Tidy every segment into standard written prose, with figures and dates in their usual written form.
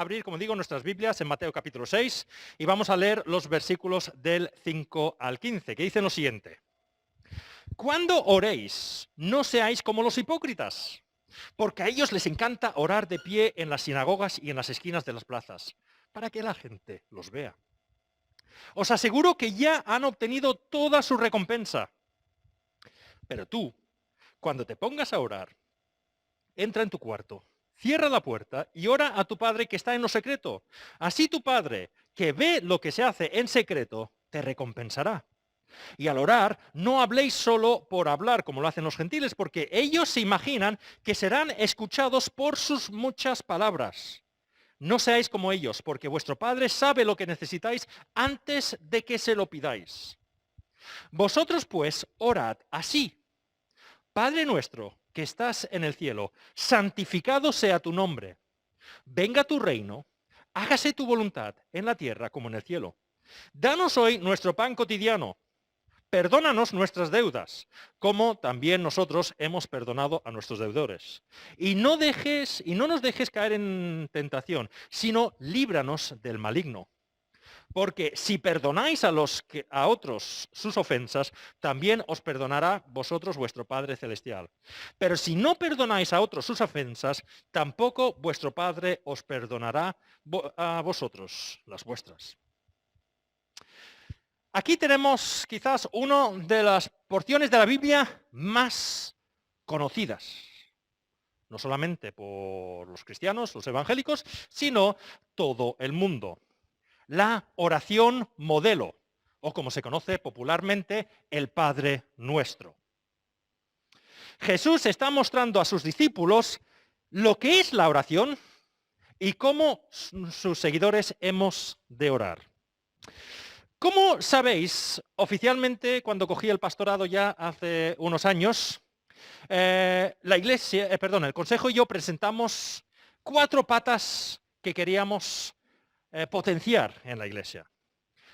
abrir, como digo, nuestras Biblias en Mateo capítulo 6 y vamos a leer los versículos del 5 al 15, que dicen lo siguiente. Cuando oréis, no seáis como los hipócritas, porque a ellos les encanta orar de pie en las sinagogas y en las esquinas de las plazas, para que la gente los vea. Os aseguro que ya han obtenido toda su recompensa. Pero tú, cuando te pongas a orar, entra en tu cuarto, cierra la puerta y ora a tu Padre que está en lo secreto. Así tu Padre, que ve lo que se hace en secreto, te recompensará. Y al orar, no habléis solo por hablar, como lo hacen los gentiles, porque ellos se imaginan que serán escuchados por sus muchas palabras. No seáis como ellos, porque vuestro Padre sabe lo que necesitáis antes de que se lo pidáis. Vosotros pues orad así. Padre nuestro, que estás en el cielo, santificado sea tu nombre. Venga tu reino, hágase tu voluntad en la tierra como en el cielo. Danos hoy nuestro pan cotidiano. Perdónanos nuestras deudas, como también nosotros hemos perdonado a nuestros deudores. Y no nos dejes caer en tentación, sino líbranos del maligno. Porque si perdonáis a otros sus ofensas, también os perdonará vosotros vuestro Padre Celestial. Pero si no perdonáis a otros sus ofensas, tampoco vuestro Padre os perdonará a vosotros las vuestras. Aquí tenemos quizás una de las porciones de la Biblia más conocidas, no solamente por los cristianos, los evangélicos, sino todo el mundo. La oración modelo, o como se conoce popularmente, el Padre Nuestro. Jesús está mostrando a sus discípulos lo que es la oración y cómo sus seguidores hemos de orar. Como sabéis, oficialmente, cuando cogí el pastorado ya hace unos años, el Consejo y yo presentamos 4 patas que queríamos potenciar en la Iglesia.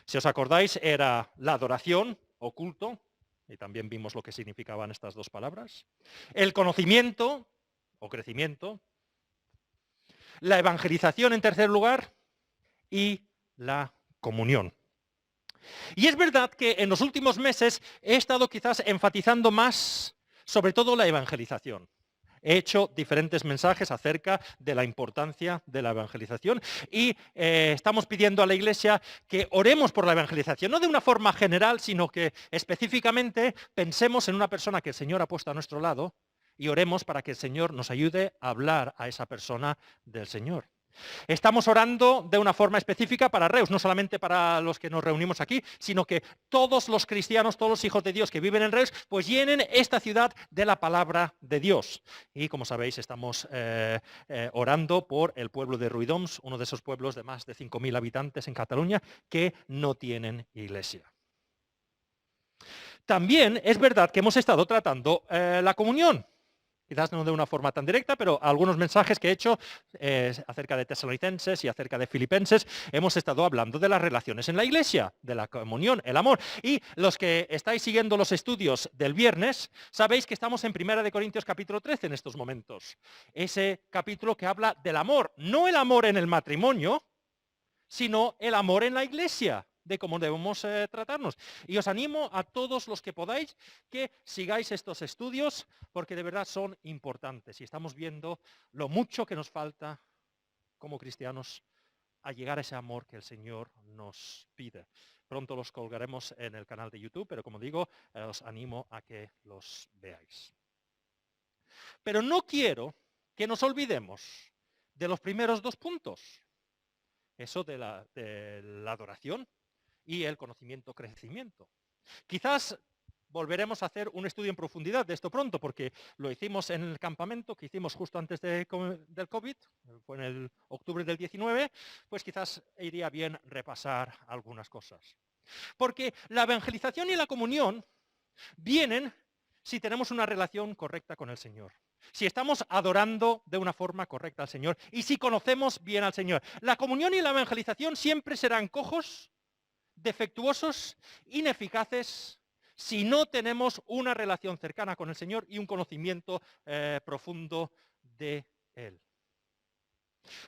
Si os acordáis, era la adoración o culto, y también vimos lo que significaban estas 2 palabras, el conocimiento o crecimiento, la evangelización en tercer lugar y la comunión. Y es verdad que en los últimos meses he estado quizás enfatizando más sobre todo la evangelización. He hecho diferentes mensajes acerca de la importancia de la evangelización y estamos pidiendo a la Iglesia que oremos por la evangelización, no de una forma general, sino que específicamente pensemos en una persona que el Señor ha puesto a nuestro lado y oremos para que el Señor nos ayude a hablar a esa persona del Señor. Estamos orando de una forma específica para Reus, no solamente para los que nos reunimos aquí, sino que todos los cristianos, todos los hijos de Dios que viven en Reus, pues llenen esta ciudad de la palabra de Dios. Y como sabéis, estamos orando por el pueblo de Ruidoms, uno de esos pueblos de más de 5.000 habitantes en Cataluña que no tienen iglesia. También es verdad que hemos estado tratando la comunión. Quizás no de una forma tan directa, pero algunos mensajes que he hecho acerca de tesalonicenses y acerca de filipenses, hemos estado hablando de las relaciones en la iglesia, de la comunión, el amor. Y los que estáis siguiendo los estudios del viernes, sabéis que estamos en 1 Corintios capítulo 13 en estos momentos. Ese capítulo que habla del amor, no el amor en el matrimonio, sino el amor en la iglesia, de cómo debemos tratarnos. Y os animo a todos los que podáis que sigáis estos estudios, porque de verdad son importantes. Y estamos viendo lo mucho que nos falta como cristianos a llegar a ese amor que el Señor nos pide. Pronto los colgaremos en el canal de YouTube, pero como digo, os animo a que los veáis. Pero no quiero que nos olvidemos de los primeros 2 puntos. Eso de la adoración y el conocimiento-crecimiento. Quizás volveremos a hacer un estudio en profundidad de esto pronto, porque lo hicimos en el campamento que hicimos justo antes del COVID, fue en el octubre del 19, pues quizás iría bien repasar algunas cosas. Porque la evangelización y la comunión vienen si tenemos una relación correcta con el Señor. Si estamos adorando de una forma correcta al Señor y si conocemos bien al Señor. La comunión y la evangelización siempre serán cojos, defectuosos, ineficaces, si no tenemos una relación cercana con el Señor y un conocimiento profundo de Él.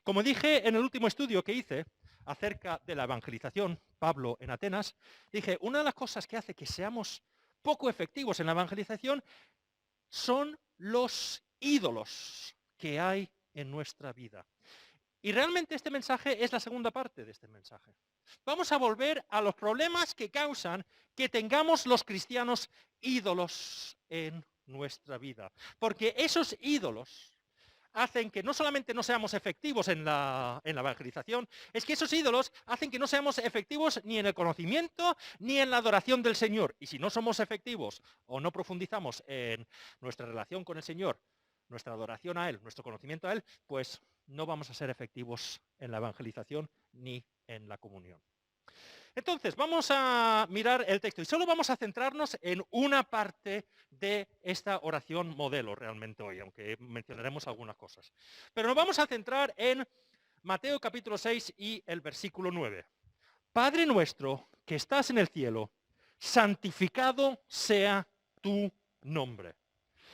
Como dije en el último estudio que hice acerca de la evangelización, Pablo en Atenas, dije, una de las cosas que hace que seamos poco efectivos en la evangelización son los ídolos que hay en nuestra vida. Y realmente este mensaje es la segunda parte de este mensaje. Vamos a volver a los problemas que causan que tengamos los cristianos ídolos en nuestra vida. Porque esos ídolos hacen que no solamente no seamos efectivos en la evangelización, es que esos ídolos hacen que no seamos efectivos ni en el conocimiento ni en la adoración del Señor. Y si no somos efectivos o no profundizamos en nuestra relación con el Señor, nuestra adoración a Él, nuestro conocimiento a Él, pues no vamos a ser efectivos en la evangelización ni en la comunión. Entonces, vamos a mirar el texto y solo vamos a centrarnos en una parte de esta oración modelo realmente hoy, aunque mencionaremos algunas cosas. Pero nos vamos a centrar en Mateo capítulo 6 y el versículo 9. Padre nuestro que estás en el cielo, santificado sea tu nombre.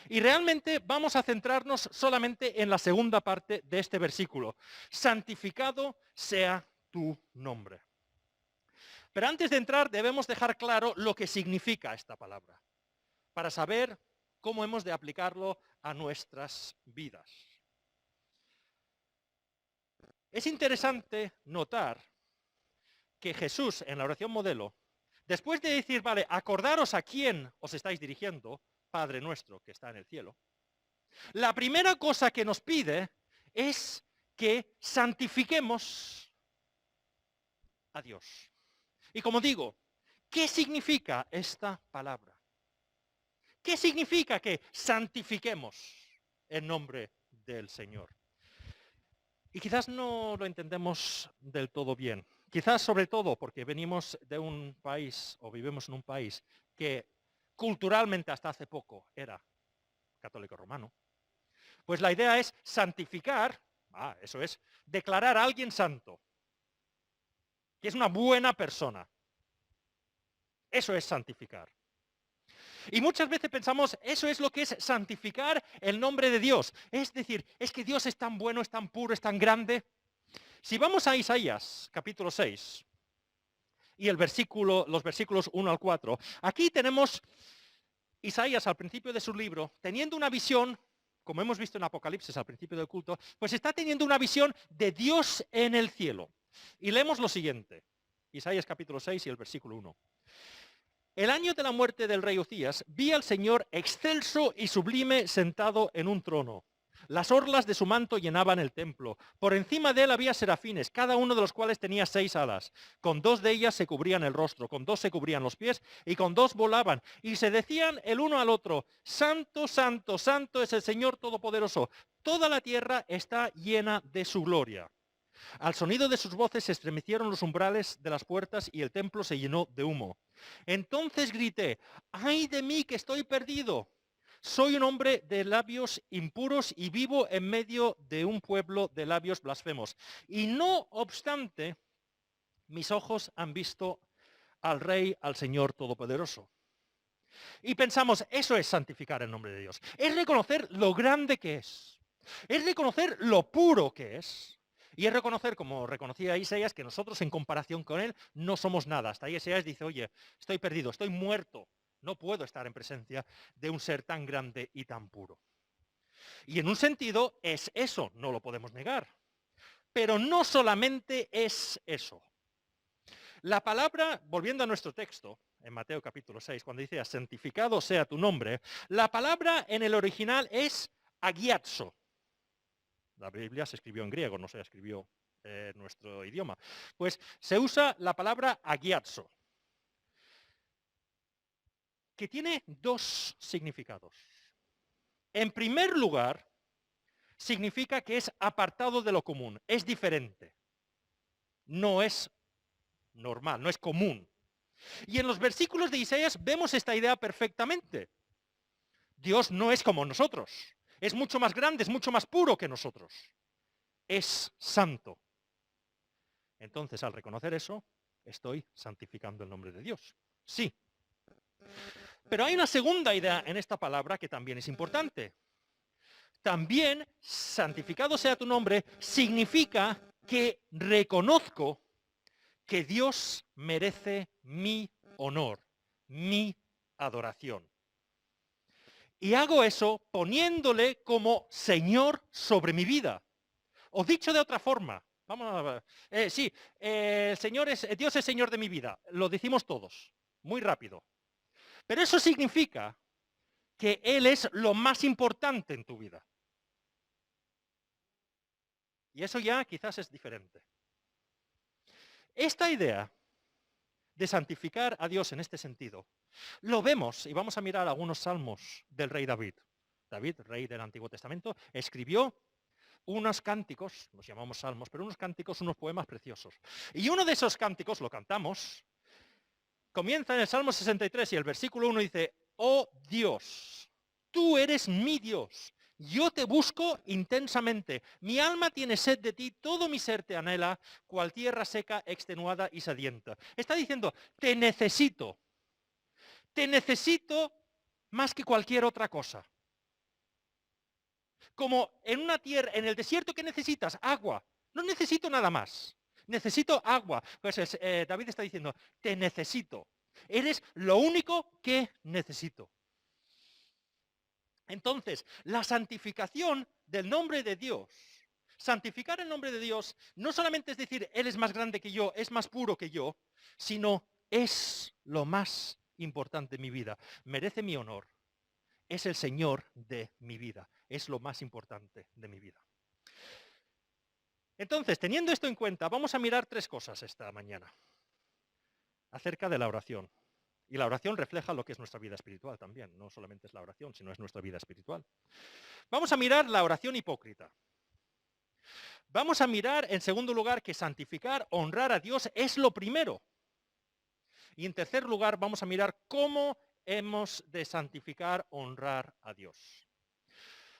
Y realmente vamos a centrarnos solamente en la segunda parte de este versículo. Santificado sea tu nombre. Pero antes de entrar debemos dejar claro lo que significa esta palabra, para saber cómo hemos de aplicarlo a nuestras vidas. Es interesante notar que Jesús en la oración modelo, después de decir, vale, acordaros a quién os estáis dirigiendo, Padre nuestro que está en el cielo, la primera cosa que nos pide es que santifiquemos a Dios. Y como digo, ¿qué significa esta palabra? ¿Qué significa que santifiquemos en nombre del Señor? Y quizás no lo entendemos del todo bien. Quizás sobre todo porque venimos de un país o vivimos en un país que culturalmente hasta hace poco era católico romano. Pues la idea es santificar, eso es, declarar a alguien santo, que es una buena persona. Eso es santificar. Y muchas veces pensamos, eso es lo que es santificar el nombre de Dios. Es decir, es que Dios es tan bueno, es tan puro, es tan grande. Si vamos a Isaías, capítulo 6, y los versículos 1 al 4, aquí tenemos Isaías al principio de su libro, teniendo una visión, como hemos visto en Apocalipsis al principio del culto, pues está teniendo una visión de Dios en el cielo. Y leemos lo siguiente, Isaías capítulo 6 y el versículo 1. El año de la muerte del rey Uzías, vi al Señor excelso y sublime sentado en un trono. Las orlas de su manto llenaban el templo. Por encima de él había serafines, cada uno de los cuales tenía 6 alas. Con 2 de ellas se cubrían el rostro, con 2 se cubrían los pies y con 2 volaban. Y se decían el uno al otro, Santo, Santo, Santo es el Señor Todopoderoso. Toda la tierra está llena de su gloria. Al sonido de sus voces se estremecieron los umbrales de las puertas y el templo se llenó de humo. Entonces grité, ¡ay de mí que estoy perdido! Soy un hombre de labios impuros y vivo en medio de un pueblo de labios blasfemos. Y no obstante, mis ojos han visto al Rey, al Señor Todopoderoso. Y pensamos, eso es santificar el nombre de Dios. Es reconocer lo grande que es. Es reconocer lo puro que es. Y es reconocer, como reconocía Isaías, que nosotros en comparación con Él no somos nada. Hasta ahí Isaías dice, oye, estoy perdido, estoy muerto. No puedo estar en presencia de un ser tan grande y tan puro. Y en un sentido es eso, no lo podemos negar. Pero no solamente es eso. La palabra, volviendo a nuestro texto, en Mateo capítulo 6, cuando dice, santificado sea tu nombre, la palabra en el original es agiazo. La Biblia se escribió en griego, no se escribió en nuestro idioma. Pues se usa la palabra agiazo, que tiene 2 significados. En primer lugar, significa que es apartado de lo común, es diferente. No es normal, no es común. Y en los versículos de Isaías vemos esta idea perfectamente. Dios no es como nosotros. Es mucho más grande, es mucho más puro que nosotros. Es santo. Entonces, al reconocer eso, estoy santificando el nombre de Dios. Sí. Pero hay una segunda idea en esta palabra que también es importante. también, santificado sea tu nombre, significa que reconozco que Dios merece mi honor, mi adoración. Y hago eso poniéndole como Señor sobre mi vida. O dicho de otra forma, vamos a ver. Sí, Dios es Señor de mi vida. Lo decimos todos, muy rápido. Pero eso significa que Él es lo más importante en tu vida. Y eso ya quizás es diferente. Esta idea de santificar a Dios en este sentido, lo vemos, y vamos a mirar algunos salmos del rey David. David, rey del Antiguo Testamento, escribió unos cánticos, los llamamos salmos, pero unos cánticos, unos poemas preciosos. Y uno de esos cánticos, lo cantamos, comienza en el Salmo 63 y el versículo 1 dice, oh Dios, tú eres mi Dios, yo te busco intensamente, mi alma tiene sed de ti, todo mi ser te anhela, cual tierra seca, extenuada y sedienta. Está diciendo, te necesito más que cualquier otra cosa. Como en una tierra, en el desierto, que necesitas agua. No necesito nada más. Necesito agua. Pues David está diciendo, te necesito. Eres lo único que necesito. Entonces, la santificación del nombre de Dios, santificar el nombre de Dios, no solamente es decir, Él es más grande que yo, es más puro que yo, sino es lo más importante en mi vida. Merece mi honor. Es el Señor de mi vida. Es lo más importante de mi vida. Entonces, teniendo esto en cuenta, vamos a mirar tres cosas esta mañana acerca de la oración. Y la oración refleja lo que es nuestra vida espiritual también. No solamente es la oración, sino es nuestra vida espiritual. Vamos a mirar la oración hipócrita. Vamos a mirar, en segundo lugar, que santificar, honrar a Dios es lo primero. Y en tercer lugar, vamos a mirar cómo hemos de santificar, honrar a Dios.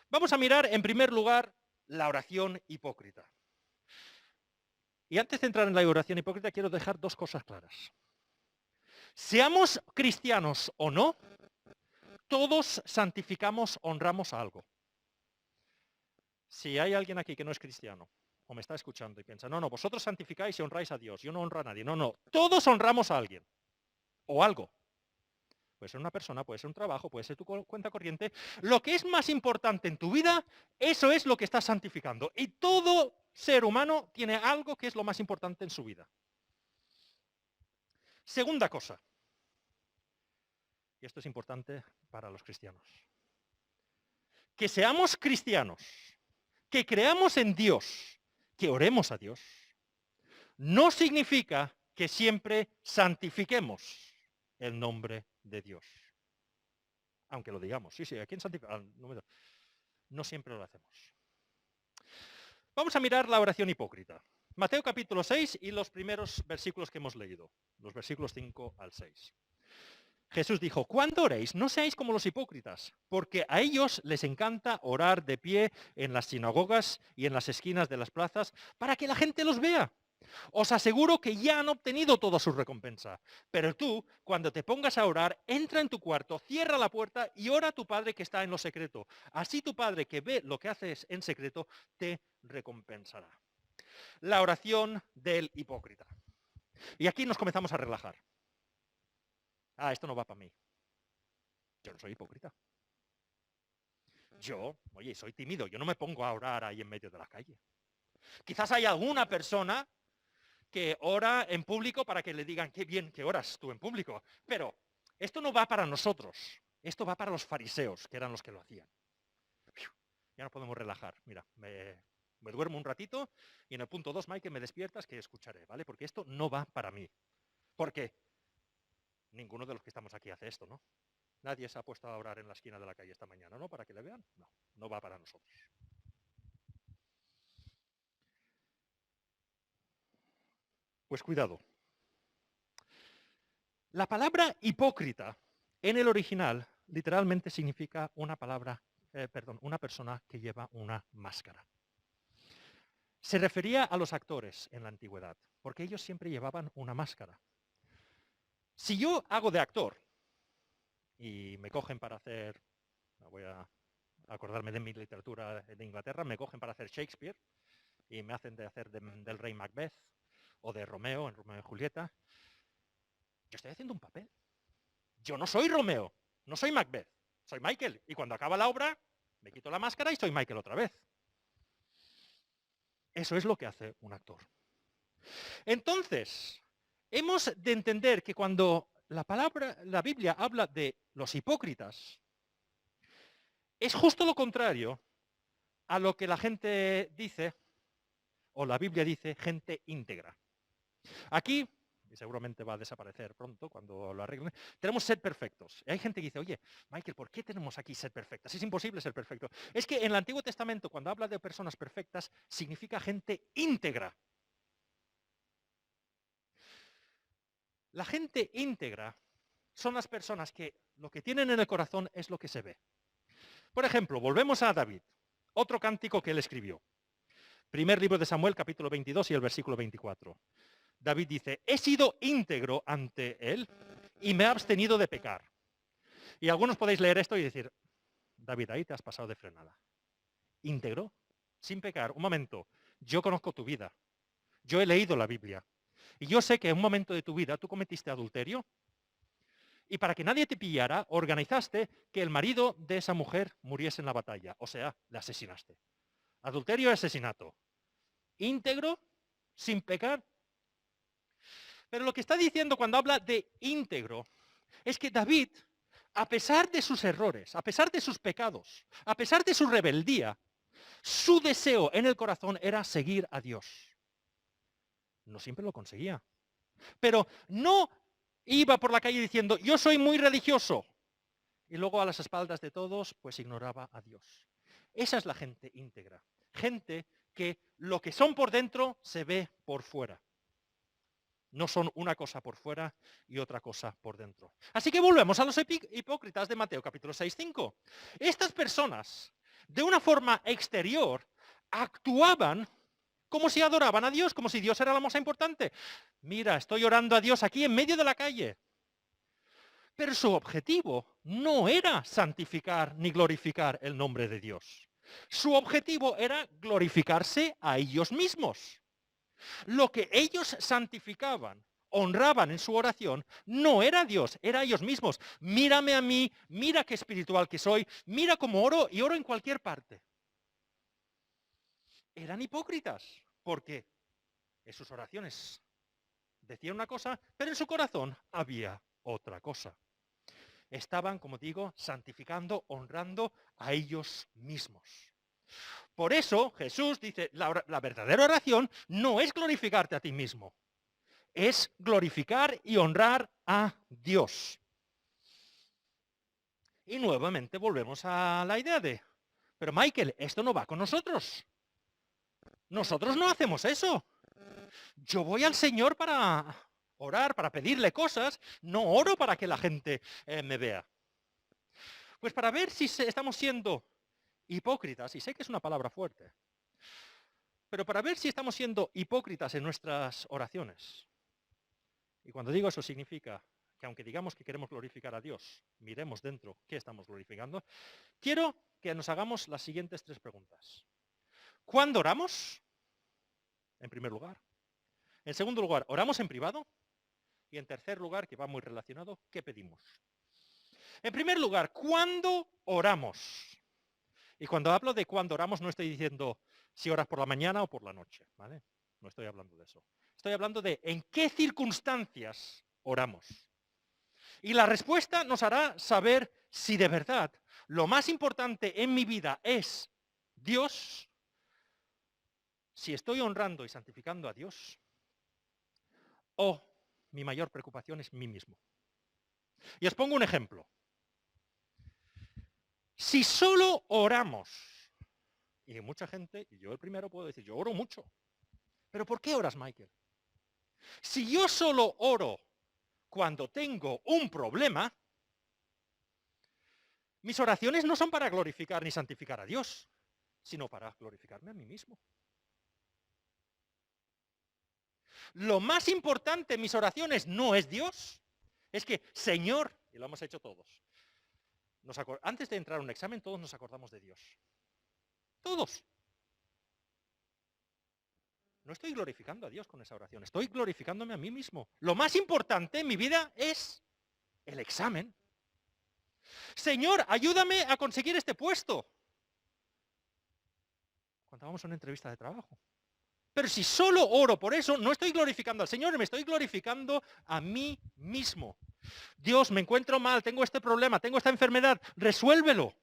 Vamos a mirar, en primer lugar, la oración hipócrita. Y antes de entrar en la oración hipócrita, quiero dejar dos cosas claras. Seamos cristianos o no, todos santificamos, honramos a algo. Si hay alguien aquí que no es cristiano, o me está escuchando y piensa, no, vosotros santificáis y honráis a Dios, yo no honro a nadie. No, todos honramos a alguien, o algo. Puede ser una persona, puede ser un trabajo, puede ser tu cuenta corriente. Lo que es más importante en tu vida, eso es lo que estás santificando. Y todo ser humano tiene algo que es lo más importante en su vida. Segunda cosa, y esto es importante para los cristianos, que seamos cristianos, que creamos en Dios, que oremos a Dios, no significa que siempre santifiquemos el nombre de Dios. Aunque lo digamos, sí, ¿a quién santifica? No siempre lo hacemos. Vamos a mirar la oración hipócrita. Mateo capítulo 6 y los primeros versículos que hemos leído, los versículos 5 al 6. Jesús dijo, cuando oréis, no seáis como los hipócritas, porque a ellos les encanta orar de pie en las sinagogas y en las esquinas de las plazas para que la gente los vea. Os aseguro que ya han obtenido toda su recompensa. Pero tú, cuando te pongas a orar, entra en tu cuarto, cierra la puerta y ora a tu Padre que está en lo secreto. Así tu Padre que ve lo que haces en secreto, te recompensará. La oración del hipócrita. Y aquí nos comenzamos a relajar. Esto no va para mí. Yo no soy hipócrita. Yo, soy tímido. Yo no me pongo a orar ahí en medio de la calle. Quizás hay alguna persona que ora en público para que le digan, qué bien que oras tú en público. Pero esto no va para nosotros. Esto va para los fariseos, que eran los que lo hacían. Ya nos podemos relajar. Mira, me duermo un ratito y en el punto 2, Mike, me despiertas que escucharé, ¿vale? Porque esto no va para mí. Porque ninguno de los que estamos aquí hace esto, ¿no? Nadie se ha puesto a orar en la esquina de la calle esta mañana, ¿no? Para que le vean. No va para nosotros. Pues cuidado. La palabra hipócrita en el original literalmente significa una persona que lleva una máscara. Se refería a los actores en la antigüedad, porque ellos siempre llevaban una máscara. Si yo hago de actor y me cogen para hacer, voy a acordarme de mi literatura de Inglaterra, me cogen para hacer Shakespeare y me hacen de hacer del rey Macbeth o de Romeo en Romeo y Julieta. Yo estoy haciendo un papel. Yo no soy Romeo, no soy Macbeth, soy Michael. Y cuando acaba la obra, me quito la máscara y soy Michael otra vez. Eso es lo que hace un actor. Entonces, hemos de entender que cuando la Biblia habla de los hipócritas, es justo lo contrario a lo que la gente dice, o la Biblia dice, gente íntegra. Aquí, y seguramente va a desaparecer pronto cuando lo arreglen, tenemos ser perfectos. Y hay gente que dice, oye, Michael, ¿por qué tenemos aquí ser perfectas? Es imposible ser perfecto. Es que en el Antiguo Testamento, cuando habla de personas perfectas, significa gente íntegra. La gente íntegra son las personas que lo que tienen en el corazón es lo que se ve. Por ejemplo, volvemos a David, otro cántico que él escribió. Primer libro de Samuel, capítulo 22 y el versículo 24. David dice, he sido íntegro ante él y me he abstenido de pecar. Y algunos podéis leer esto y decir, David, ahí te has pasado de frenada. ¿Íntegro? Sin pecar. Un momento, yo conozco tu vida. Yo he leído la Biblia. Y yo sé que en un momento de tu vida tú cometiste adulterio. Y para que nadie te pillara, organizaste que el marido de esa mujer muriese en la batalla. O sea, le asesinaste. Adulterio y asesinato. ¿Íntegro? ¿Sin pecar? Pero lo que está diciendo cuando habla de íntegro es que David, a pesar de sus errores, a pesar de sus pecados, a pesar de su rebeldía, su deseo en el corazón era seguir a Dios. No siempre lo conseguía. Pero no iba por la calle diciendo, yo soy muy religioso. Y luego a las espaldas de todos, pues ignoraba a Dios. Esa es la gente íntegra. Gente que lo que son por dentro se ve por fuera. No son una cosa por fuera y otra cosa por dentro. Así que volvemos a los hipócritas de Mateo capítulo 6, 5. Estas personas, de una forma exterior, actuaban como si adoraban a Dios, como si Dios era la más importante. Mira, estoy orando a Dios aquí en medio de la calle. Pero su objetivo no era santificar ni glorificar el nombre de Dios. Su objetivo era glorificarse a ellos mismos. Lo que ellos santificaban, honraban en su oración, no era Dios, era ellos mismos. Mírame a mí, mira qué espiritual que soy, mira cómo oro y oro en cualquier parte. Eran hipócritas, porque en sus oraciones decían una cosa, pero en su corazón había otra cosa. Estaban, como digo, santificando, honrando a ellos mismos. Por eso Jesús dice, la verdadera oración no es glorificarte a ti mismo, es glorificar y honrar a Dios. Y nuevamente volvemos a la idea de, pero Michael, esto no va con nosotros. Nosotros no hacemos eso. Yo voy al Señor para orar, para pedirle cosas, no oro para que la gente me vea. Pues para ver si estamos siendo hipócritas, y sé que es una palabra fuerte, pero para ver si estamos siendo hipócritas en nuestras oraciones, y cuando digo eso significa que aunque digamos que queremos glorificar a Dios, miremos dentro qué estamos glorificando, quiero que nos hagamos las siguientes 3 preguntas. ¿Cuándo oramos? En primer lugar. En segundo lugar, ¿oramos en privado? Y en tercer lugar, que va muy relacionado, ¿qué pedimos? En primer lugar, ¿cuándo oramos? Y cuando hablo de cuándo oramos, no estoy diciendo si oras por la mañana o por la noche, ¿vale? No estoy hablando de eso. Estoy hablando de en qué circunstancias oramos. Y la respuesta nos hará saber si de verdad lo más importante en mi vida es Dios, si estoy honrando y santificando a Dios, o mi mayor preocupación es mí mismo. Y os pongo un ejemplo. Si solo oramos, y mucha gente, y yo el primero puedo decir, yo oro mucho, pero ¿por qué oras, Michael? Si yo solo oro cuando tengo un problema, mis oraciones no son para glorificar ni santificar a Dios, sino para glorificarme a mí mismo. Lo más importante en mis oraciones no es Dios, es que, Señor, y lo hemos hecho todos, Antes de entrar a un examen, todos nos acordamos de Dios. Todos. No estoy glorificando a Dios con esa oración, estoy glorificándome a mí mismo. Lo más importante en mi vida es el examen. Señor, ayúdame a conseguir este puesto. Cuando vamos a una entrevista de trabajo. Pero si solo oro por eso, no estoy glorificando al Señor, me estoy glorificando a mí mismo. Dios, me encuentro mal, tengo este problema, tengo esta enfermedad, resuélvelo.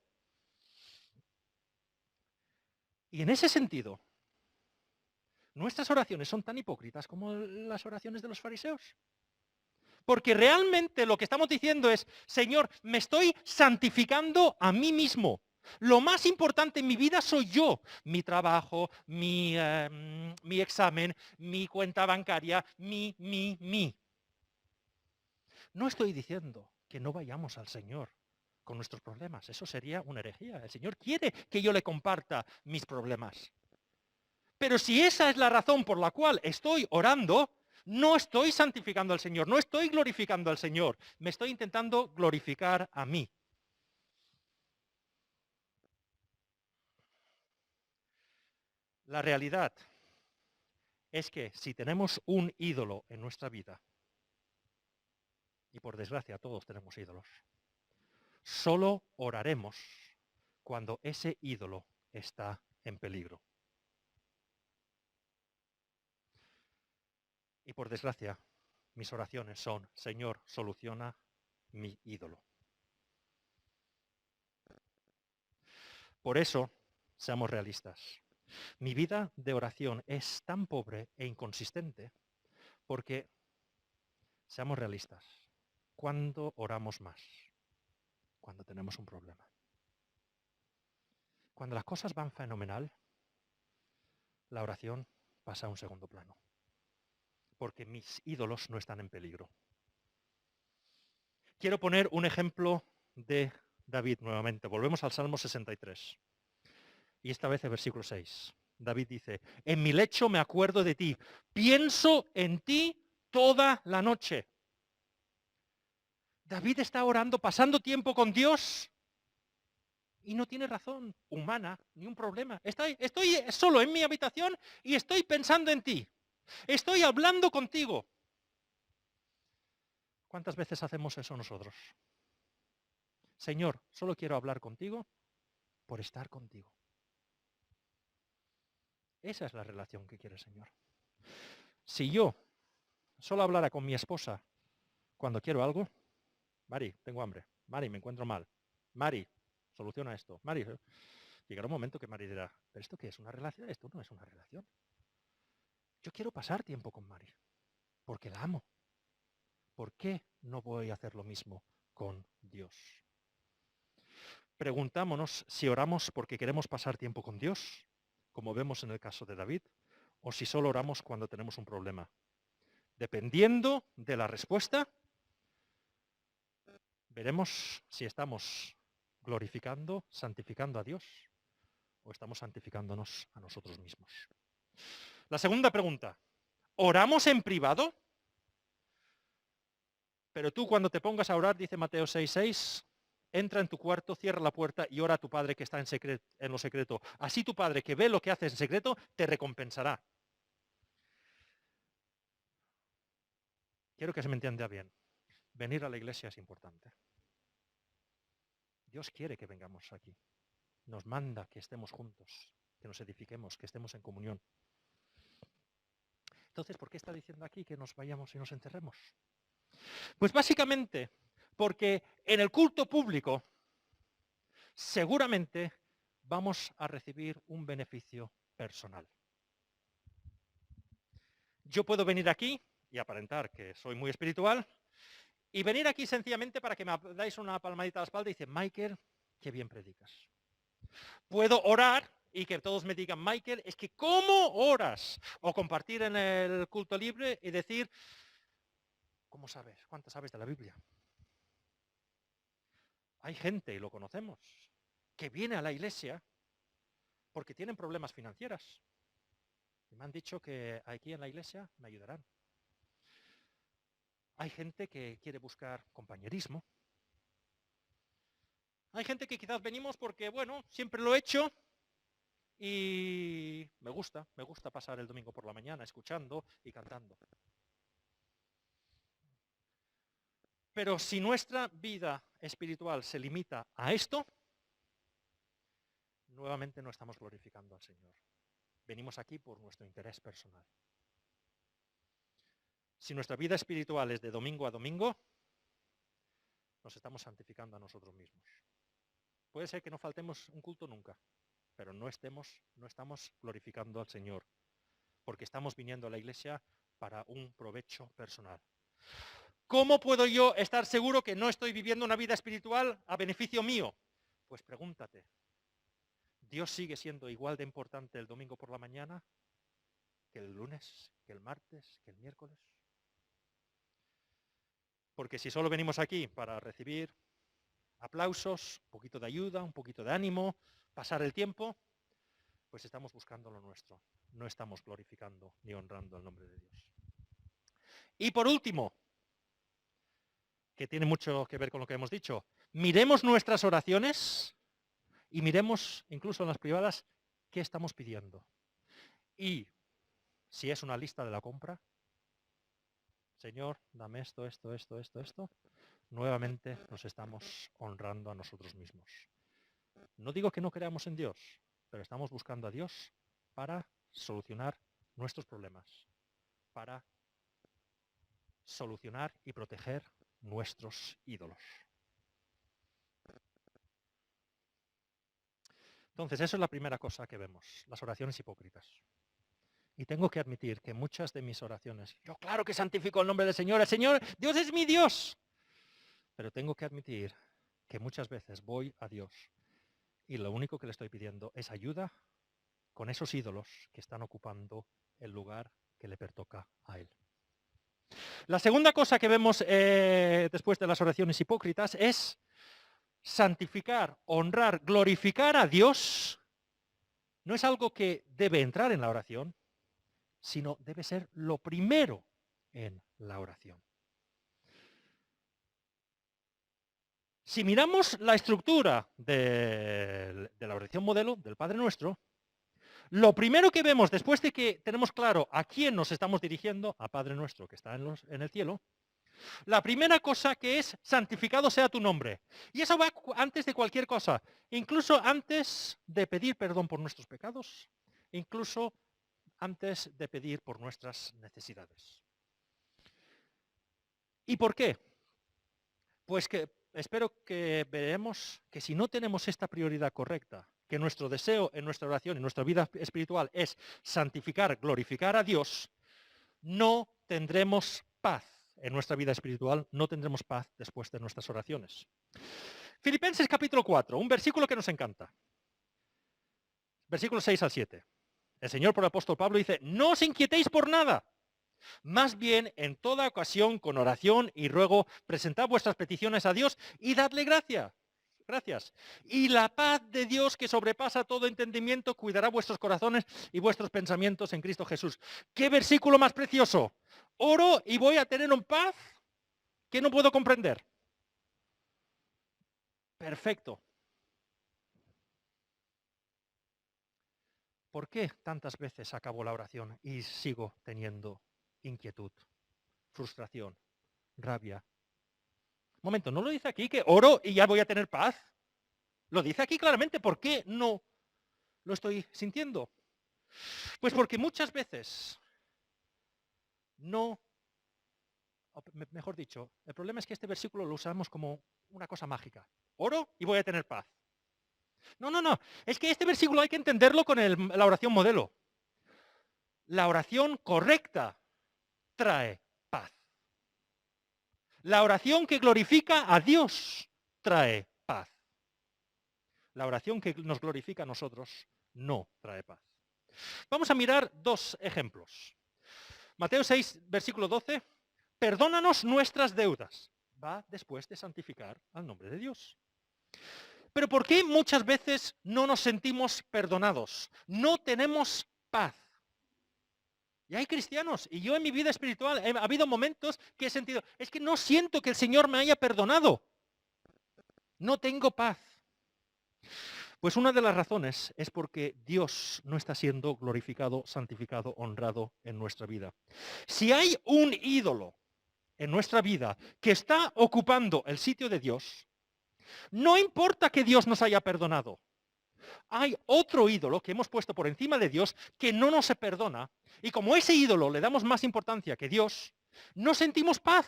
Y en ese sentido, nuestras oraciones son tan hipócritas como las oraciones de los fariseos. Porque realmente lo que estamos diciendo es, Señor, me estoy santificando a mí mismo. Lo más importante en mi vida soy yo. Mi trabajo, mi examen, mi cuenta bancaria, mi. No estoy diciendo que no vayamos al Señor con nuestros problemas. Eso sería una herejía. El Señor quiere que yo le comparta mis problemas. Pero si esa es la razón por la cual estoy orando, no estoy santificando al Señor, no estoy glorificando al Señor, me estoy intentando glorificar a mí. La realidad es que si tenemos un ídolo en nuestra vida, y por desgracia todos tenemos ídolos, solo oraremos cuando ese ídolo está en peligro. Y por desgracia, mis oraciones son, Señor, soluciona mi ídolo. Por eso, seamos realistas. Mi vida de oración es tan pobre e inconsistente porque, seamos realistas, ¿cuándo oramos más? Cuando tenemos un problema. Cuando las cosas van fenomenal, la oración pasa a un segundo plano. Porque mis ídolos no están en peligro. Quiero poner un ejemplo de David nuevamente. Volvemos al Salmo 63. Y esta vez el versículo 6. David dice, en mi lecho me acuerdo de ti, pienso en ti toda la noche. David está orando, pasando tiempo con Dios y no tiene razón humana ni un problema. Estoy solo en mi habitación y estoy pensando en ti. Estoy hablando contigo. ¿Cuántas veces hacemos eso nosotros? Señor, solo quiero hablar contigo por estar contigo. Esa es la relación que quiere el Señor. Si yo solo hablara con mi esposa cuando quiero algo, Mari, tengo hambre. Mari, me encuentro mal. Mari, soluciona esto. Mari, llegará un momento que Mari dirá, ¿pero esto qué es? ¿Una relación? Esto no es una relación. Yo quiero pasar tiempo con Mari, porque la amo. ¿Por qué no voy a hacer lo mismo con Dios? Preguntámonos si oramos porque queremos pasar tiempo con Dios, como vemos en el caso de David, o si solo oramos cuando tenemos un problema. Dependiendo de la respuesta, veremos si estamos glorificando, santificando a Dios o estamos santificándonos a nosotros mismos. La segunda pregunta, ¿oramos en privado? Pero tú cuando te pongas a orar, dice Mateo 6:6, entra en tu cuarto, cierra la puerta y ora a tu Padre que está en lo secreto. Así tu Padre que ve lo que haces en secreto, te recompensará. Quiero que se me entienda bien. Venir a la iglesia es importante. Dios quiere que vengamos aquí. Nos manda que estemos juntos, que nos edifiquemos, que estemos en comunión. Entonces, ¿por qué está diciendo aquí que nos vayamos y nos enterremos? Pues básicamente porque en el culto público seguramente vamos a recibir un beneficio personal. Yo puedo venir aquí y aparentar que soy muy espiritual y venir aquí sencillamente para que me dais una palmadita a la espalda y decir, Michael, qué bien predicas. Puedo orar y que todos me digan, Michael, es que ¿cómo oras? O compartir en el culto libre y decir, ¿cómo sabes? ¿Cuánto sabes de la Biblia? Hay gente, y lo conocemos, que viene a la iglesia porque tienen problemas financieros. Y me han dicho que aquí en la iglesia me ayudarán. Hay gente que quiere buscar compañerismo. Hay gente que quizás venimos porque, bueno, siempre lo he hecho y me gusta pasar el domingo por la mañana escuchando y cantando. Pero si nuestra vida espiritual se limita a esto, nuevamente no estamos glorificando al Señor. Venimos aquí por nuestro interés personal. Si nuestra vida espiritual es de domingo a domingo, nos estamos santificando a nosotros mismos. Puede ser que no faltemos un culto nunca, pero no estamos glorificando al Señor, porque estamos viniendo a la iglesia para un provecho personal. ¿Cómo puedo yo estar seguro que no estoy viviendo una vida espiritual a beneficio mío? Pues pregúntate, ¿Dios sigue siendo igual de importante el domingo por la mañana que el lunes, que el martes, que el miércoles? Porque si solo venimos aquí para recibir aplausos, un poquito de ayuda, un poquito de ánimo, pasar el tiempo, pues estamos buscando lo nuestro. No estamos glorificando ni honrando el nombre de Dios. Y por último, que tiene mucho que ver con lo que hemos dicho, miremos nuestras oraciones y miremos, incluso en las privadas, qué estamos pidiendo. Y si es una lista de la compra, Señor, dame esto, nuevamente nos estamos honrando a nosotros mismos. No digo que no creamos en Dios, pero estamos buscando a Dios para solucionar nuestros problemas, para solucionar y proteger nuestros ídolos. Entonces, eso es la primera cosa que vemos, las oraciones hipócritas. Y tengo que admitir que muchas de mis oraciones, yo claro que santifico el nombre del Señor, Dios es mi Dios. Pero tengo que admitir que muchas veces voy a Dios y lo único que le estoy pidiendo es ayuda con esos ídolos que están ocupando el lugar que le pertoca a Él. La segunda cosa que vemos después de las oraciones hipócritas es santificar, honrar, glorificar a Dios. No es algo que debe entrar en la oración, sino debe ser lo primero en la oración. Si miramos la estructura de la oración modelo del Padre Nuestro, lo primero que vemos después de que tenemos claro a quién nos estamos dirigiendo, a Padre Nuestro que está en el cielo, la primera cosa que es santificado sea tu nombre. Y eso va antes de cualquier cosa, incluso antes de pedir perdón por nuestros pecados, incluso antes de pedir por nuestras necesidades. ¿Y por qué? Pues que espero que veremos que si no tenemos esta prioridad correcta, que nuestro deseo en nuestra oración y nuestra vida espiritual es santificar, glorificar a Dios, no tendremos paz en nuestra vida espiritual, no tendremos paz después de nuestras oraciones. Filipenses capítulo 4, un versículo que nos encanta. Versículos 6 al 7. El Señor por el apóstol Pablo dice, no os inquietéis por nada. Más bien, en toda ocasión, con oración y ruego, presentad vuestras peticiones a Dios y dadle gracias. Y la paz de Dios que sobrepasa todo entendimiento cuidará vuestros corazones y vuestros pensamientos en Cristo Jesús. ¿Qué versículo más precioso? Oro y voy a tener un paz que no puedo comprender. Perfecto. ¿Por qué tantas veces acabo la oración y sigo teniendo inquietud, frustración, rabia? Un momento, ¿no lo dice aquí que oro y ya voy a tener paz? Lo dice aquí claramente. ¿Por qué no lo estoy sintiendo? Pues porque muchas veces no, mejor dicho, el problema es que este versículo lo usamos como una cosa mágica. Oro y voy a tener paz. No. Es que este versículo hay que entenderlo con la oración modelo. La oración correcta trae paz. La oración que glorifica a Dios trae paz. La oración que nos glorifica a nosotros no trae paz. Vamos a mirar dos ejemplos. Mateo 6, versículo 12. Perdónanos nuestras deudas. Va después de santificar al nombre de Dios. Pero ¿por qué muchas veces no nos sentimos perdonados? No tenemos paz. Y hay cristianos, y yo en mi vida espiritual ha habido momentos que he sentido, es que no siento que el Señor me haya perdonado. No tengo paz. Pues una de las razones es porque Dios no está siendo glorificado, santificado, honrado en nuestra vida. Si hay un ídolo en nuestra vida que está ocupando el sitio de Dios, no importa que Dios nos haya perdonado. Hay otro ídolo que hemos puesto por encima de Dios que no nos se perdona, y como ese ídolo le damos más importancia que Dios, no sentimos paz.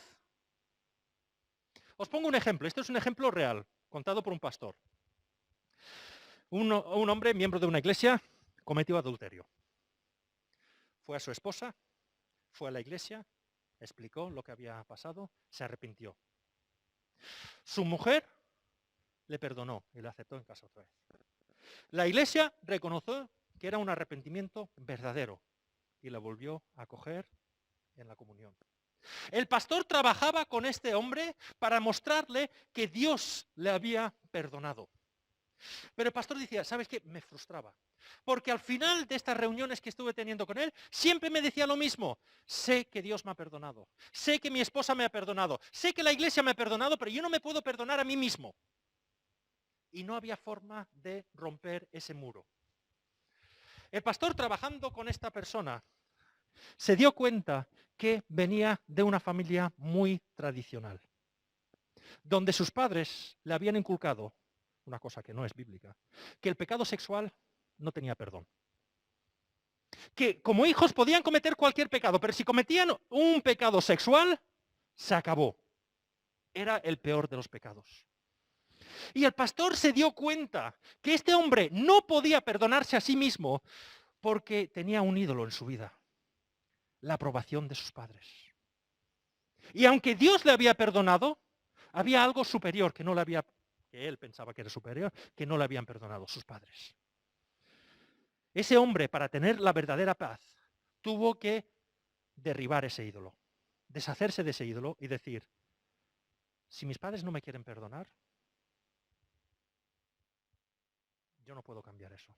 Os pongo un ejemplo. Este es un ejemplo real, contado por un pastor. Un hombre, miembro de una iglesia, cometió adulterio. Fue a su esposa, fue a la iglesia, explicó lo que había pasado, se arrepintió. Su mujer le perdonó y le aceptó en casa otra vez. La iglesia reconoció que era un arrepentimiento verdadero y la volvió a acoger en la comunión. El pastor trabajaba con este hombre para mostrarle que Dios le había perdonado. Pero el pastor decía, ¿sabes qué? Me frustraba. Porque al final de estas reuniones que estuve teniendo con él, siempre me decía lo mismo. Sé que Dios me ha perdonado. Sé que mi esposa me ha perdonado. Sé que la iglesia me ha perdonado, pero yo no me puedo perdonar a mí mismo. Y no había forma de romper ese muro. El pastor, trabajando con esta persona, se dio cuenta que venía de una familia muy tradicional, donde sus padres le habían inculcado, una cosa que no es bíblica, que el pecado sexual no tenía perdón. Que como hijos podían cometer cualquier pecado, pero si cometían un pecado sexual, se acabó. Era el peor de los pecados. Y el pastor se dio cuenta que este hombre no podía perdonarse a sí mismo porque tenía un ídolo en su vida, la aprobación de sus padres. Y aunque Dios le había perdonado, había algo superior que él pensaba que era superior, que no le habían perdonado sus padres. Ese hombre, para tener la verdadera paz, tuvo que derribar ese ídolo, deshacerse de ese ídolo y decir, si mis padres no me quieren perdonar, yo no puedo cambiar eso.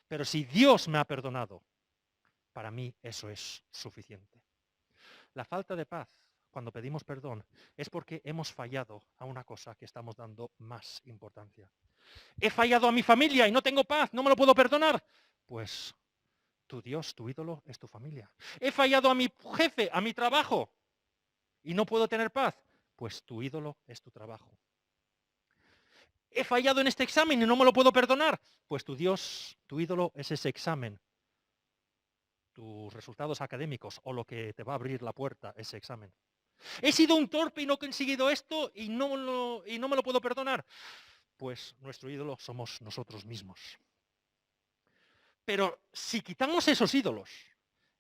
Pero si Dios me ha perdonado, para mí eso es suficiente. La falta de paz, cuando pedimos perdón, es porque hemos fallado a una cosa que estamos dando más importancia. He fallado a mi familia y no tengo paz, no me lo puedo perdonar. Pues tu Dios, tu ídolo, es tu familia. He fallado a mi jefe, a mi trabajo, y no puedo tener paz. Pues tu ídolo es tu trabajo. He fallado en este examen y no me lo puedo perdonar. Pues tu Dios, tu ídolo es ese examen, tus resultados académicos o lo que te va a abrir la puerta, ese examen. He sido un torpe y no he conseguido esto y no me lo puedo perdonar. Pues nuestro ídolo somos nosotros mismos. Pero si quitamos esos ídolos,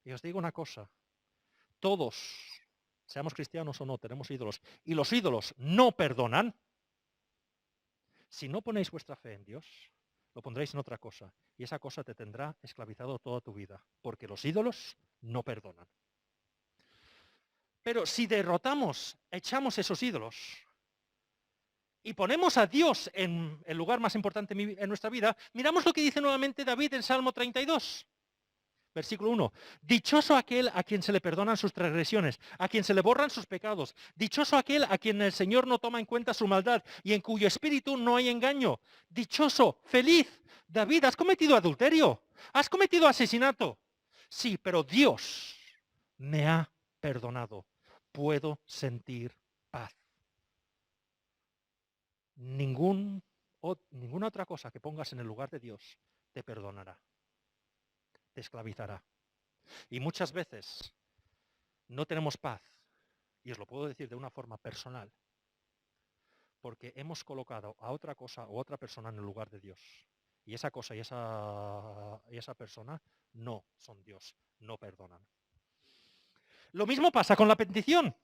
y os digo una cosa, todos, seamos cristianos o no, tenemos ídolos, y los ídolos no perdonan, si no ponéis vuestra fe en Dios, lo pondréis en otra cosa, y esa cosa te tendrá esclavizado toda tu vida, porque los ídolos no perdonan. Pero si derrotamos, echamos esos ídolos, y ponemos a Dios en el lugar más importante en nuestra vida, miramos lo que dice nuevamente David en Salmo 32. Versículo 1. Dichoso aquel a quien se le perdonan sus transgresiones, a quien se le borran sus pecados. Dichoso aquel a quien el Señor no toma en cuenta su maldad y en cuyo espíritu no hay engaño. Dichoso, feliz. David, ¿has cometido adulterio? ¿Has cometido asesinato? Sí, pero Dios me ha perdonado. Puedo sentir paz. Ninguna otra cosa que pongas en el lugar de Dios te perdonará. Te esclavizará. Y muchas veces no tenemos paz, y os lo puedo decir de una forma personal, porque hemos colocado a otra cosa o otra persona en el lugar de Dios. Y esa cosa y esa persona no son Dios, no perdonan. Lo mismo pasa con la petición.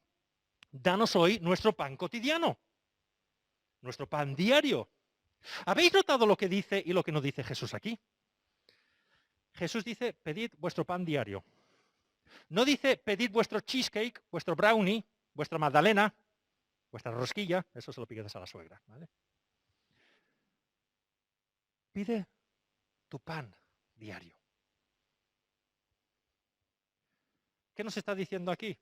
Danos hoy nuestro pan cotidiano, nuestro pan diario. ¿Habéis notado lo que dice y lo que no dice Jesús aquí? Jesús dice, pedid vuestro pan diario. No dice, pedid vuestro cheesecake, vuestro brownie, vuestra magdalena, vuestra rosquilla, eso se lo pides a la suegra, ¿vale? Pide tu pan diario. ¿Qué nos está diciendo aquí?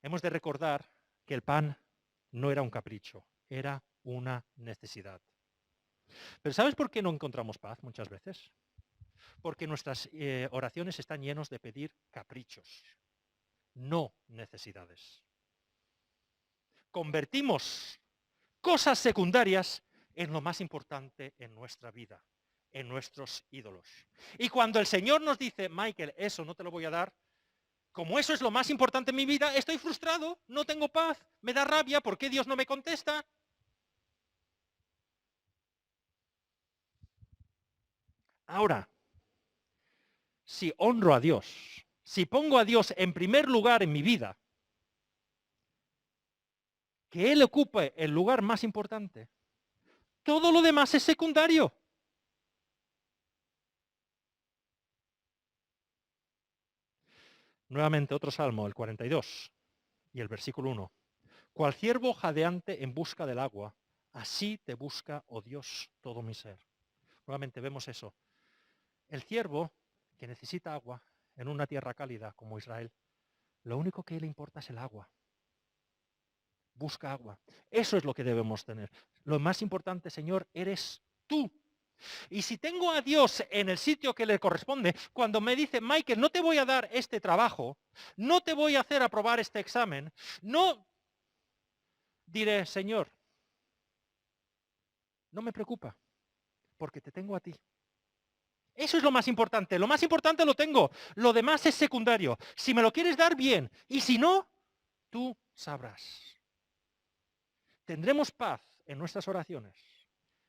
Hemos de recordar que el pan no era un capricho, era una necesidad. Pero ¿sabes por qué no encontramos paz muchas veces? Porque nuestras oraciones están llenos de pedir caprichos, no necesidades. Convertimos cosas secundarias en lo más importante en nuestra vida, en nuestros ídolos. Y cuando el Señor nos dice, Michael, eso no te lo voy a dar, como eso es lo más importante en mi vida, estoy frustrado, no tengo paz, me da rabia, ¿por qué Dios no me contesta? Ahora, si honro a Dios, si pongo a Dios en primer lugar en mi vida, que Él ocupe el lugar más importante, todo lo demás es secundario. Nuevamente otro salmo, el 42 y el versículo 1. Cual ciervo jadeante en busca del agua, así te busca, oh Dios, todo mi ser. Nuevamente vemos eso. El ciervo que necesita agua en una tierra cálida como Israel, lo único que le importa es el agua. Busca agua. Eso es lo que debemos tener. Lo más importante, Señor, eres tú. Y si tengo a Dios en el sitio que le corresponde, cuando me dice, Michael, no te voy a dar este trabajo, no te voy a hacer aprobar este examen, no diré, Señor, no me preocupa, porque te tengo a ti. Eso es lo más importante. Lo más importante lo tengo. Lo demás es secundario. Si me lo quieres dar, bien. Y si no, tú sabrás. Tendremos paz en nuestras oraciones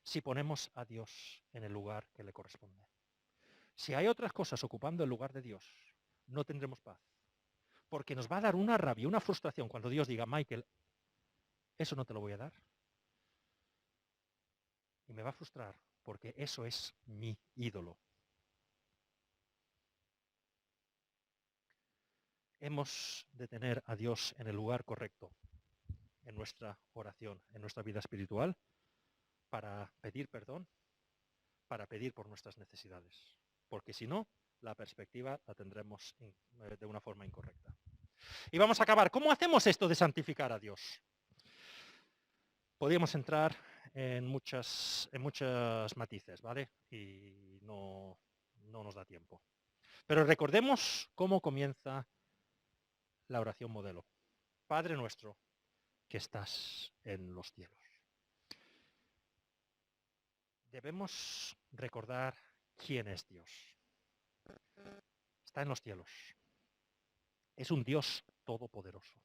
si ponemos a Dios en el lugar que le corresponde. Si hay otras cosas ocupando el lugar de Dios, no tendremos paz. Porque nos va a dar una rabia, una frustración cuando Dios diga, Michael, eso no te lo voy a dar. Y me va a frustrar porque eso es mi ídolo. Hemos de tener a Dios en el lugar correcto en nuestra oración, en nuestra vida espiritual, para pedir perdón, para pedir por nuestras necesidades. Porque si no, la perspectiva la tendremos de una forma incorrecta. Y vamos a acabar. ¿Cómo hacemos esto de santificar a Dios? Podríamos entrar en muchas matices, ¿vale? Y no nos da tiempo. Pero recordemos cómo comienza la oración modelo. Padre nuestro, que estás en los cielos. Debemos recordar quién es Dios. Está en los cielos. Es un Dios todopoderoso.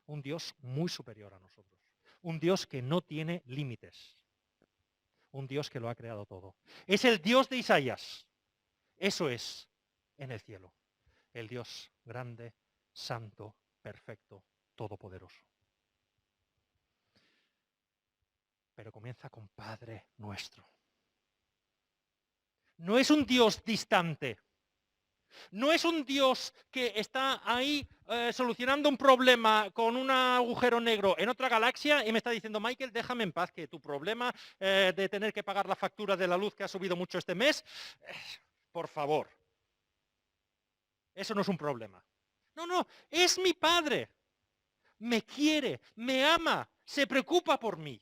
Un Dios muy superior a nosotros. Un Dios que no tiene límites. Un Dios que lo ha creado todo. Es el Dios de Isaías. Eso es en el cielo. El Dios grande, santo, perfecto, todopoderoso. Pero comienza con Padre nuestro. No es un Dios distante. No es un Dios que está ahí solucionando un problema con un agujero negro en otra galaxia y me está diciendo, Michael, déjame en paz, que tu problema de tener que pagar la factura de la luz que ha subido mucho este mes, por favor. Eso no es un problema. No, es mi Padre. Me quiere, me ama, se preocupa por mí.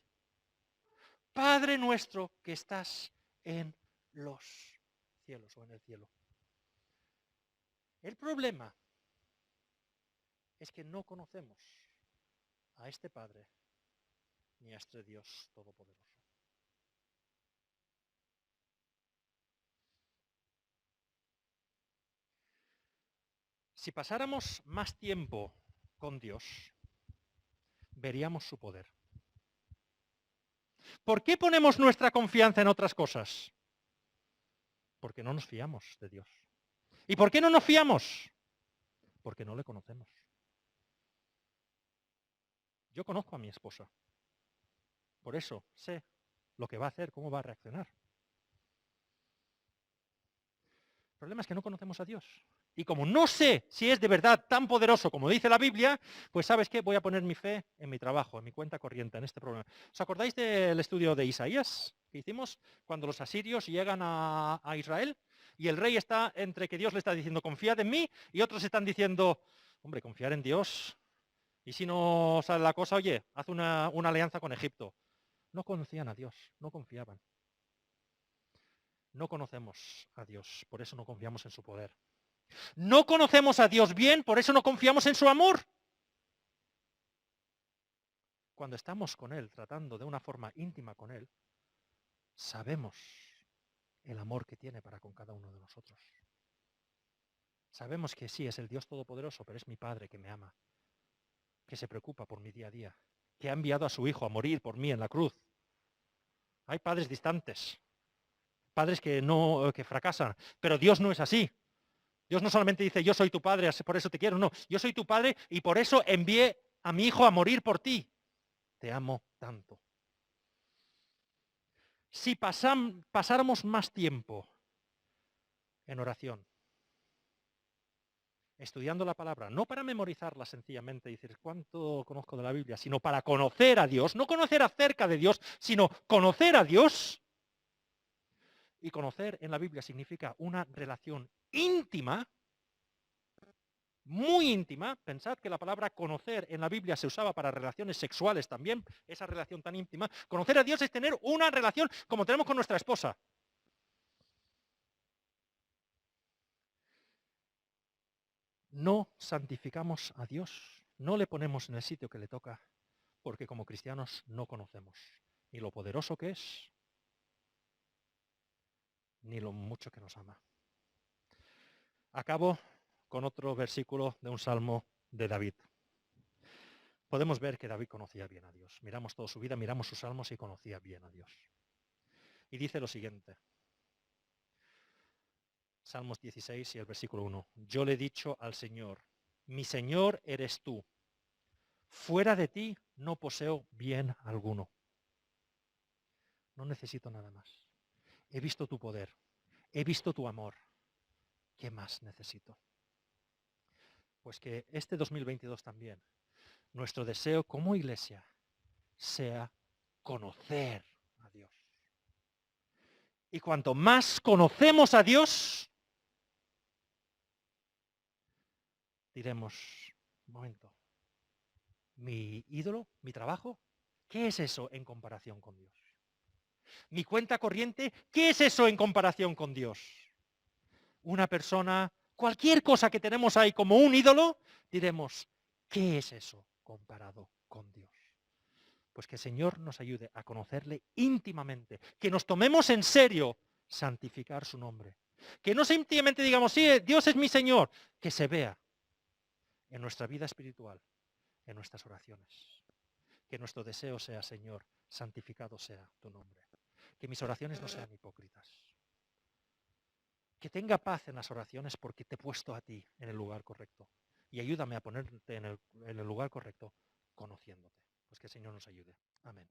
Padre nuestro que estás en los cielos o en el cielo. El problema es que no conocemos a este Padre ni a este Dios todopoderoso. Si pasáramos más tiempo con Dios, veríamos su poder. ¿Por qué ponemos nuestra confianza en otras cosas? Porque no nos fiamos de Dios. ¿Y por qué no nos fiamos? Porque no le conocemos. Yo conozco a mi esposa. Por eso sé lo que va a hacer, cómo va a reaccionar. El problema es que no conocemos a Dios. Y como no sé si es de verdad tan poderoso como dice la Biblia, pues ¿sabes qué? Voy a poner mi fe en mi trabajo, en mi cuenta corriente, en este problema. ¿Os acordáis del estudio de Isaías que hicimos? Cuando los asirios llegan a Israel y el rey está entre que Dios le está diciendo, confiad en mí, y otros están diciendo, hombre, confiar en Dios. Y si no sale la cosa, oye, haz una alianza con Egipto. No conocían a Dios, no confiaban. No conocemos a Dios, por eso no confiamos en su poder. No conocemos a Dios bien, por eso no confiamos en su amor. Cuando estamos con Él, tratando de una forma íntima con Él, sabemos el amor que tiene para con cada uno de nosotros. Sabemos que sí, es el Dios Todopoderoso, pero es mi Padre que me ama, que se preocupa por mi día a día, que ha enviado a su Hijo a morir por mí en la cruz. Hay padres distantes, padres que fracasan, pero Dios no es así. Dios no solamente dice, yo soy tu padre, por eso te quiero. No, yo soy tu padre y por eso envié a mi hijo a morir por ti. Te amo tanto. Si pasáramos más tiempo en oración, estudiando la palabra, no para memorizarla sencillamente y decir cuánto conozco de la Biblia, sino para conocer a Dios, no conocer acerca de Dios, sino conocer a Dios. Y conocer en la Biblia significa una relación íntima, muy íntima. Pensad que la palabra conocer en la Biblia se usaba para relaciones sexuales también, esa relación tan íntima. Conocer a Dios es tener una relación como tenemos con nuestra esposa. No santificamos a Dios, no le ponemos en el sitio que le toca, porque como cristianos no conocemos ni lo poderoso que es, ni lo mucho que nos ama. Acabo con otro versículo de un salmo de David. Podemos ver que David conocía bien a Dios. Miramos toda su vida, miramos sus salmos y conocía bien a Dios. Y dice lo siguiente. Salmos 16 y el versículo 1. Yo le he dicho al Señor, mi Señor eres tú. Fuera de ti no poseo bien alguno. No necesito nada más. He visto tu poder. He visto tu amor. ¿Qué más necesito? Pues que este 2022 también, nuestro deseo como iglesia sea conocer a Dios. Y cuanto más conocemos a Dios, diremos, un momento, mi ídolo, mi trabajo, ¿qué es eso en comparación con Dios? Mi cuenta corriente, ¿qué es eso en comparación con Dios? Una persona, cualquier cosa que tenemos ahí como un ídolo, diremos, ¿qué es eso comparado con Dios? Pues que el Señor nos ayude a conocerle íntimamente, que nos tomemos en serio santificar su nombre. Que no simplemente digamos, sí, Dios es mi Señor, que se vea en nuestra vida espiritual, en nuestras oraciones. Que nuestro deseo sea, Señor, santificado sea tu nombre. Que mis oraciones no sean hipócritas. Que tenga paz en las oraciones porque te he puesto a ti en el lugar correcto. Y ayúdame a ponerte en el lugar correcto conociéndote. Pues que el Señor nos ayude. Amén.